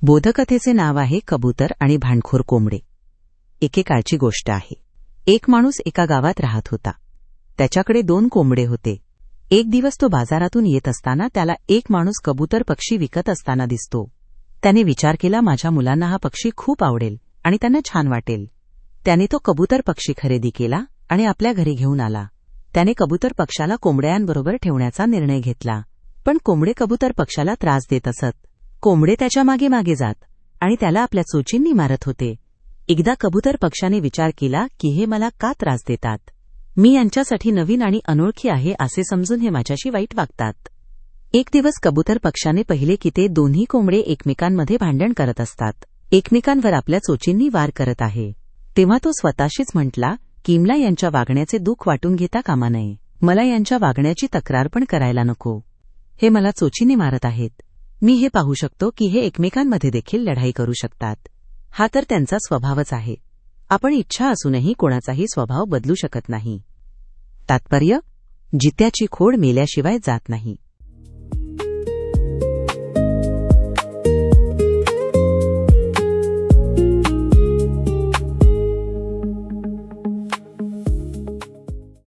बोधकथेचे नाव आहे कबूतर आणि भांडखोर कोंबडे. एकेकाळची गोष्ट आहे. एक माणूस एका गावात राहत होता. त्याच्याकडे 2 कोंबडे होते. एक दिवस तो बाजारातून येत असताना त्याला एक माणूस कबूतर पक्षी विकत असताना दिसतो. त्याने विचार केला, माझ्या मुलांना हा पक्षी खूप आवडेल आणि त्यांना छान वाटेल. त्याने तो कबूतर पक्षी खरेदी केला आणि आपल्या घरी घेऊन आला. त्याने कबूतर पक्षाला कोंबड्यांबरोबर ठेवण्याचा निर्णय घेतला. पण कोंबडे कबूतर पक्षाला त्रास देत असत. कोंबडे त्याच्या मागे मागे जात आणि त्याला आपल्या चोचींनी मारत होते. एकदा कबूतर पक्षाने विचार केला की हे मला का त्रास देतात? मी यांच्यासाठी नवीन आणि अनोळखी आहे असे समजून हे माझ्याशी वाईट वागतात. एक दिवस कबूतर पक्षाने पाहिले की ते दोन्ही कोंबडे एकमेकांमध्ये भांडण करत असतात, एकमेकांवर आपल्या चोचींनी वार करत आहे. तेव्हा तो स्वतःशीच म्हटला की मला यांच्या वागण्याचे दुःख वाटून घेता कामा नये. मला यांच्या वागण्याची तक्रार पण करायला नको. हे मला चोचीने मारत आहेत. मी हे पाहू शकतो की हे एकमेकांमध्ये देखील लढाई करू शकतात. हा तर त्यांचा स्वभावच आहे. आपण इच्छा असूनही कोणाचाही स्वभाव बदलू शकत नाही. तात्पर्य: जित्याची खोड मेल्याशिवाय जात नाही.